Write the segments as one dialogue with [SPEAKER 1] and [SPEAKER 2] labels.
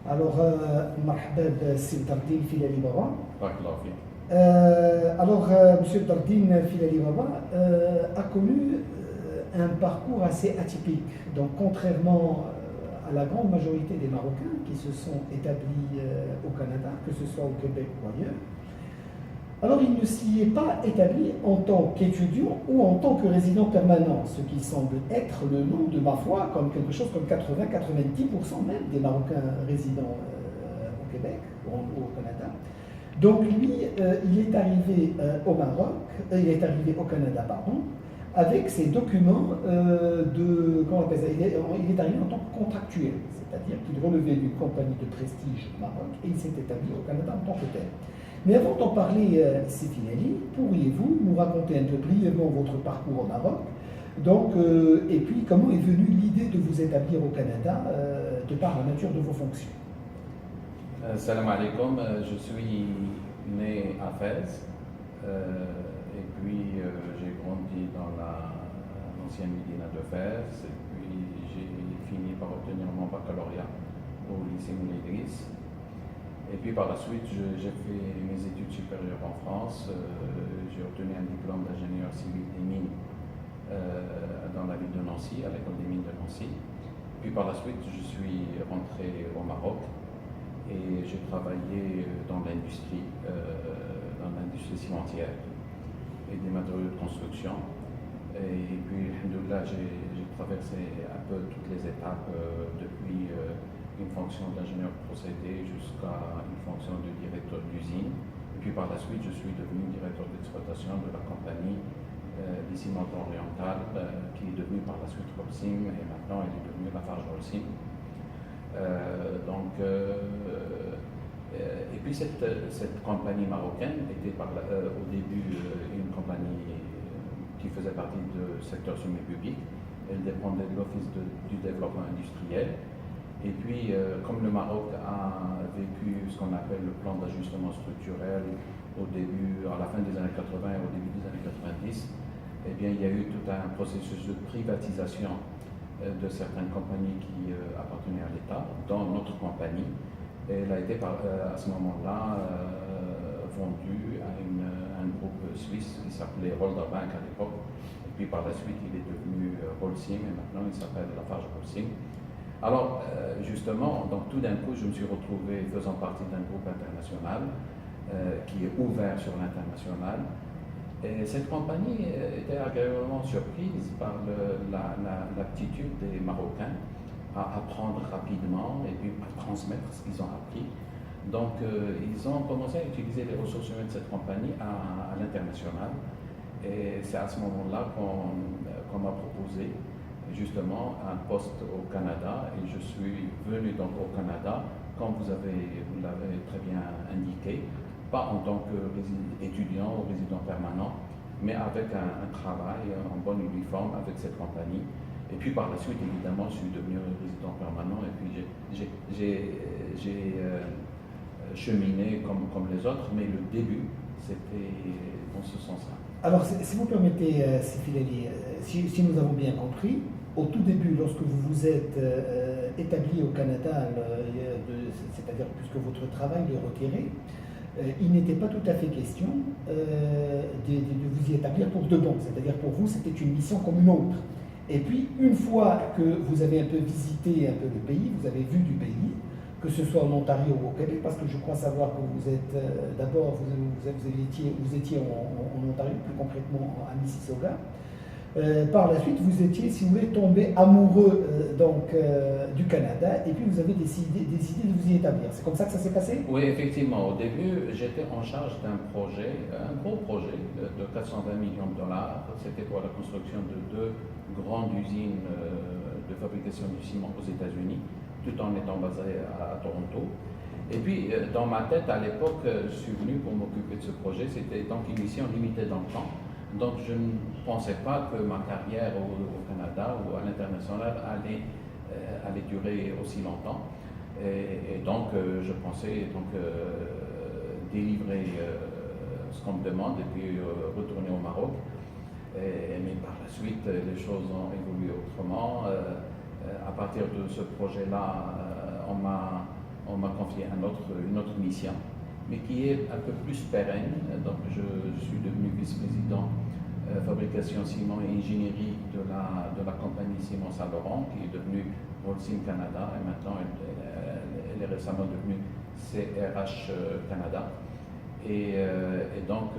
[SPEAKER 1] Alors, مرحبا بالسي دردين Filali Baba.
[SPEAKER 2] بارك الله فيك.
[SPEAKER 1] Monsieur Dardine Filali Baba a connu un parcours assez atypique. Donc, contrairement à la grande majorité des Marocains qui se sont établis au Canada, que ce soit au Québec ou ailleurs, alors il ne s'y est pas établi en tant qu'étudiant ou en tant que résident permanent, ce qui semble être le lot de ma foi, comme quelque chose comme 80-90% même des Marocains résidents au Québec ou au Canada. Donc lui, il est arrivé au Maroc, il est arrivé au Canada, pardon, avec ses documents comment on appelle ça, il est arrivé en tant que contractuel, c'est-à-dire qu'il relevait d'une compagnie de prestige au Maroc et il s'est établi au Canada en tant que tel. Mais avant d'en parler, Filali, pourriez-vous nous raconter un peu brièvement votre parcours au Maroc, donc, et puis comment est venue l'idée de vous établir au Canada de par la nature de vos fonctions?
[SPEAKER 2] Salam alaikum, je suis né à Fès et puis j'ai grandi dans l'ancienne Médina de Fès et puis j'ai fini par obtenir mon baccalauréat au lycée Moulay Idriss. Et puis par la suite, j'ai fait mes études supérieures en France. J'ai obtenu un diplôme d'ingénieur civil des mines dans la ville de Nancy, à l'école des mines de Nancy. Puis par la suite, je suis rentré au Maroc et j'ai travaillé dans l'industrie cimentière et des matériaux de construction. Et puis, alhamdoulilah, j'ai traversé un peu toutes les étapes depuis une fonction d'ingénieur procédé jusqu'à une fonction de directeur d'usine. Et puis par la suite, je suis devenu directeur d'exploitation de la compagnie des Ciments Orientales, qui est devenue par la suite Holcim, et maintenant elle est devenue Lafarge Holcim. Et puis cette compagnie marocaine était au début une compagnie qui faisait partie du secteur semi-public. Elle dépendait de l'Office du développement industriel. Et puis, comme le Maroc a vécu ce qu'on appelle le plan d'ajustement structurel à la fin des années 80 et au début des années 90, eh bien, il y a eu tout un processus de privatisation de certaines compagnies qui appartenaient à l'État, dont notre compagnie. Et elle a été à ce moment-là vendue à un groupe suisse qui s'appelait Rolder Bank à l'époque. Et puis par la suite, il est devenu Holcim et maintenant il s'appelle Lafarge Holcim. Alors, justement, donc tout d'un coup, je me suis retrouvé faisant partie d'un groupe international qui est ouvert sur l'international. Et cette compagnie était agréablement surprise par l'aptitude des Marocains à apprendre rapidement et puis à transmettre ce qu'ils ont appris. Donc, ils ont commencé à utiliser les ressources humaines de cette compagnie à l'international. Et c'est à ce moment-là qu'on m'a proposé justement un poste au Canada et je suis venu donc au Canada, comme vous l'avez très bien indiqué, pas en tant qu'étudiant ou résident permanent, mais avec un travail en bon uniforme avec cette compagnie. Et puis par la suite, évidemment, je suis devenu résident permanent et puis j'ai cheminé comme les autres, mais le début, c'était dans ce sens-là.
[SPEAKER 1] Alors, si vous permettez, Filali, si nous avons bien compris, au tout début, lorsque vous vous êtes établi au Canada, c'est-à-dire puisque votre travail est retiré, il n'était pas tout à fait question de vous y établir pour de bon. C'est-à-dire pour vous, c'était une mission comme une autre. Et puis, une fois que vous avez un peu visité un peu le pays, vous avez vu du pays, que ce soit en Ontario ou au Québec, parce que je crois savoir que vous êtes d'abord, vous étiez en Ontario, plus concrètement à Mississauga. Par la suite, vous étiez, si vous voulez, tombé amoureux du Canada et puis vous avez décidé de vous y établir. C'est comme ça que ça s'est passé?
[SPEAKER 2] Oui, effectivement. Au début, j'étais en charge d'un projet, un gros projet de 420 millions de dollars. C'était pour la construction de 2 grandes usines de fabrication du ciment aux États-Unis, tout en étant basé à Toronto. Et puis, dans ma tête, à l'époque, je suis venu pour m'occuper de ce projet. C'était donc une mission limitée dans le temps. Donc, je ne pensais pas que ma carrière au Canada ou à l'international allait durer aussi longtemps. Et donc, je pensais délivrer ce qu'on me demande et puis retourner au Maroc. Mais par la suite, les choses ont évolué autrement. À partir de ce projet-là, on m'a on m'a confié une autre mission, mais qui est un peu plus pérenne. Donc, je suis devenu vice-président fabrication ciment et ingénierie de la compagnie Ciment Saint-Laurent, qui est devenue Holcim Canada, et maintenant elle est récemment devenue CRH Canada. Et donc,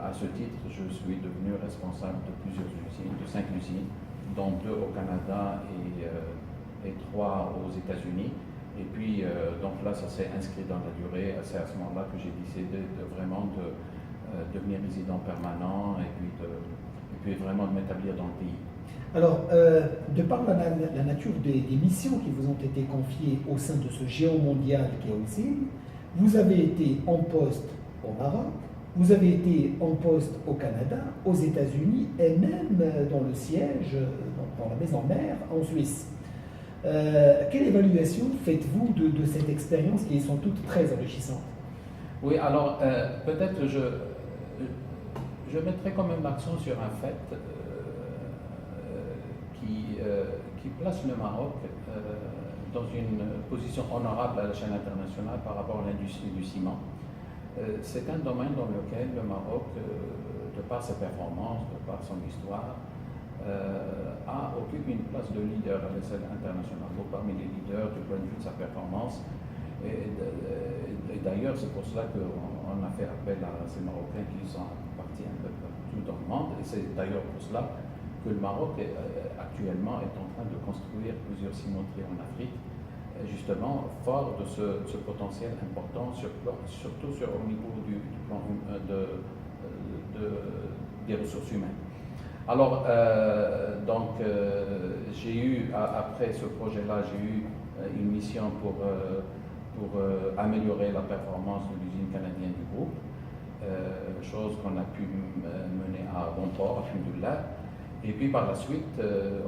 [SPEAKER 2] à ce titre, je suis devenu responsable de plusieurs usines, de 5 usines, dont 2 au Canada et 3 aux États-Unis. Et puis, donc là, ça s'est inscrit dans la durée. C'est à ce moment-là que j'ai décidé de vraiment devenir résident permanent et puis vraiment de m'établir dans le pays.
[SPEAKER 1] Alors, de par la nature des missions qui vous ont été confiées au sein de ce géant mondial qu'est Holcim, vous avez été en poste au Maroc, vous avez été en poste au Canada, aux États-Unis et même dans le siège, dans la maison mère, en Suisse. Quelle évaluation faites-vous de cette expérience qui est sans doute très enrichissante?
[SPEAKER 2] Oui, alors peut-être je mettrai quand même l'accent sur un fait qui place le Maroc dans une position honorable à la chaîne internationale par rapport à l'industrie du ciment. C'est un domaine dans lequel le Maroc, de par ses performances, de par son histoire, occupe une place de leader à l'échelle internationale, parmi les leaders du point de vue de sa performance. Et d'ailleurs, c'est pour cela qu'on a fait appel à ces Marocains qui sont partis un peu partout dans le monde. Et c'est d'ailleurs pour cela que le Maroc actuellement est en train de construire plusieurs cimenteries en Afrique, justement fort de ce potentiel important, surtout au niveau du plan des ressources humaines. Alors, j'ai eu, après ce projet-là, j'ai eu une mission pour améliorer la performance de l'usine canadienne du groupe, chose qu'on a pu mener à bon port, alhamdoulilah. Et puis par la suite,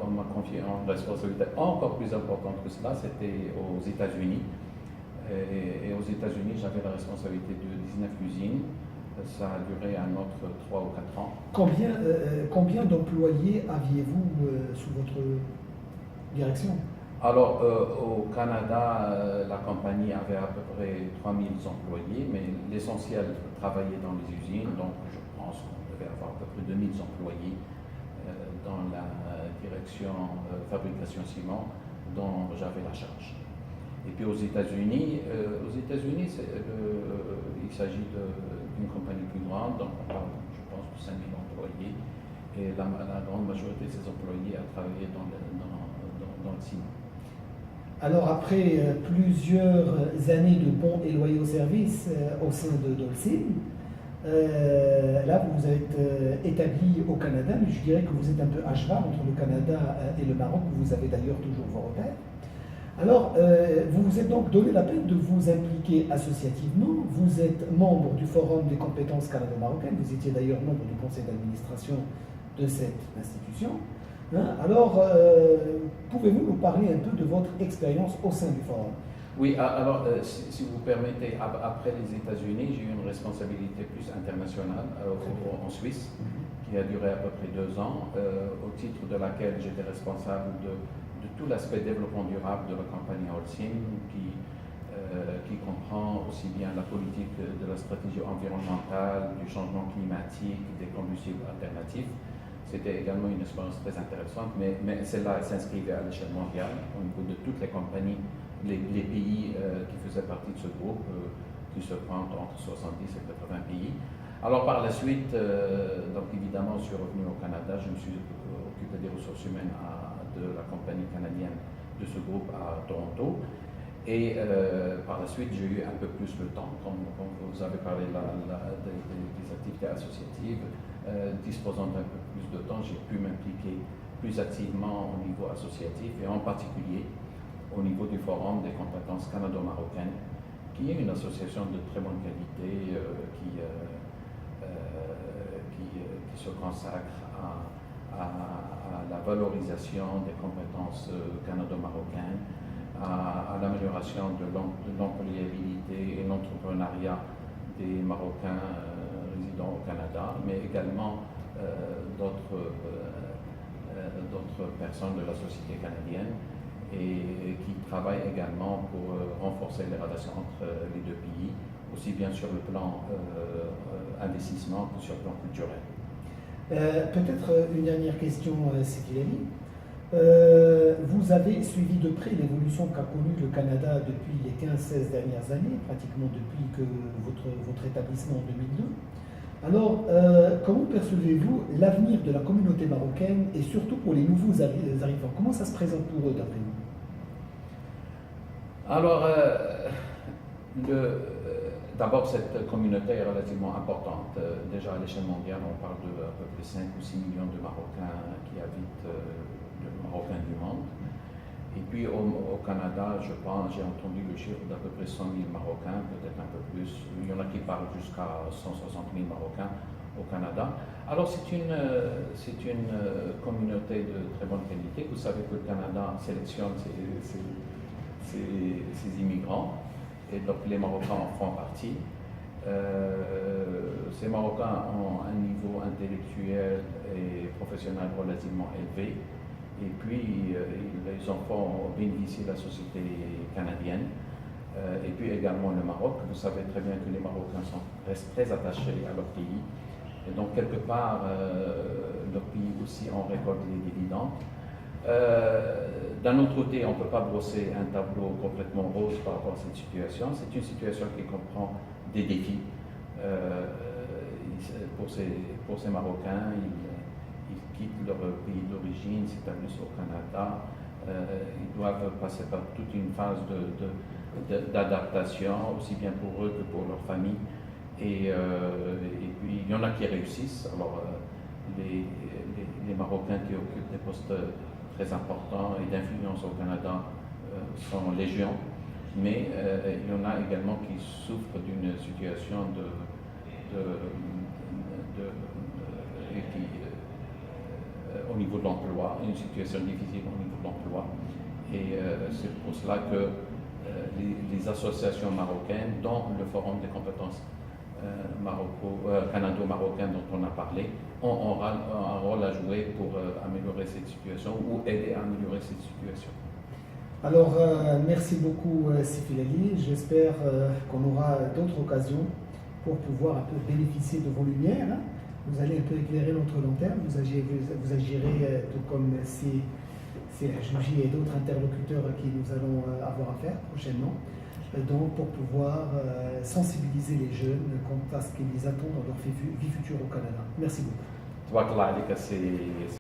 [SPEAKER 2] on m'a confié une responsabilité encore plus importante que cela, c'était aux États-Unis. Et aux États-Unis, j'avais la responsabilité de 19 usines. Ça a duré un autre 3 ou 4 ans.
[SPEAKER 1] Combien d'employés aviez-vous sous votre direction?
[SPEAKER 2] Alors, au Canada, la compagnie avait à peu près 3000 employés, mais l'essentiel travaillait dans les usines, donc je pense qu'on devait avoir à peu près 2000 employés dans la direction fabrication ciment dont j'avais la charge. Et puis aux États-Unis, il s'agit d'une compagnie plus grande, donc on parle, je pense, de 5000 employés, et la grande majorité de ces employés a travaillé dans le ciment.
[SPEAKER 1] Alors après plusieurs années de bons et loyaux services au sein de Holcim, là vous êtes établi au Canada, mais je dirais que vous êtes un peu à cheval entre le Canada et le Maroc, où vous avez d'ailleurs toujours vos repères. Alors, vous vous êtes donc donné la peine de vous impliquer associativement. Vous êtes membre du Forum des compétences canado-marocaines. Vous étiez d'ailleurs membre du conseil d'administration de cette institution. Alors, pouvez-vous nous parler un peu de votre expérience au sein du Forum?
[SPEAKER 2] Oui, alors, si vous permettez, après les États-Unis, j'ai eu une responsabilité plus internationale en Suisse, qui a duré à peu près 2 ans, au titre de laquelle j'étais responsable de tout l'aspect développement durable de la compagnie Holcim, qui comprend aussi bien la politique de la stratégie environnementale, du changement climatique, des combustibles alternatifs. C'était également une expérience très intéressante, mais celle-là s'inscrivait à l'échelle mondiale, au niveau de toutes les compagnies, les pays qui faisaient partie de ce groupe, qui se comptent entre 70 et 80 pays. Alors par la suite, donc évidemment, je suis revenu au Canada, je me suis occupé des ressources humaines de la compagnie canadienne de ce groupe à Toronto. Et par la suite, j'ai eu un peu plus le temps, comme vous avez parlé des activités associatives. Disposant d'un peu plus de temps, j'ai pu m'impliquer plus activement au niveau associatif et en particulier au niveau du Forum des compétences canado-marocaines, qui est une association de très bonne qualité qui se consacre à la valorisation des compétences canado-marocaines, à l'amélioration de l'employabilité et l'entrepreneuriat des Marocains résidant au Canada, mais également d'autres personnes de la société canadienne et qui travaillent également pour renforcer renforcer les relations entre les deux pays, aussi bien sur le plan investissement que sur le plan culturel.
[SPEAKER 1] Peut-être une dernière question, Sekilani. Vous avez suivi de près l'évolution qu'a connue le Canada depuis les 15-16 dernières années, pratiquement depuis que votre établissement en 2002. Alors, comment percevez-vous l'avenir de la communauté marocaine et surtout pour les nouveaux arrivants? Comment ça se présente pour eux d'après vous?
[SPEAKER 2] Alors, d'abord, cette communauté est relativement importante. Déjà à l'échelle mondiale, on parle de à peu près 5 ou 6 millions de Marocains qui habitent, de Marocains du monde. Et puis au Canada, je pense, j'ai entendu le chiffre d'à peu près 100 000 Marocains, peut-être un peu plus. Il y en a qui parlent jusqu'à 160 000 Marocains au Canada. Alors c'est une communauté de très bonne qualité. Vous savez que le Canada sélectionne ses immigrants, et donc les Marocains en font partie. Ces Marocains ont un niveau intellectuel et professionnel relativement élevé. Et puis, les enfants bénéficient de la société canadienne. Et puis également le Maroc. Vous savez très bien que les Marocains restent très attachés à leur pays. Et donc, quelque part, leur pays aussi en récolte les dividendes. D'un autre côté, on ne peut pas brosser un tableau complètement rose par rapport à cette situation. C'est une situation qui comprend des défis. Pour ces Marocains, ils quittent leur pays d'origine, s'établissent au Canada. Ils doivent passer par toute une phase d'adaptation, aussi bien pour eux que pour leur famille. Et puis, il y en a qui réussissent. Alors, les Marocains qui occupent des postes très importants et d'influence au Canada sont légion, mais il y en a également qui souffrent d'une situation au niveau de l'emploi, une situation difficile au niveau de l'emploi. Et c'est pour cela que les associations marocaines, dont le Forum des compétences canado-marocain dont on a parlé, ont un rôle à jouer pour améliorer cette situation ou aider à améliorer cette situation.
[SPEAKER 1] Alors, merci beaucoup Sifilali. J'espère qu'on aura d'autres occasions pour pouvoir un peu bénéficier de vos lumières. Hein. Vous allez un peu éclairer notre lanterne. Vous agirez tout comme c'est Jouji et d'autres interlocuteurs qui nous allons avoir affaire prochainement. Donc, pour pouvoir sensibiliser les jeunes quant à ce qu'ils attendent dans leur vie future au Canada. Merci beaucoup.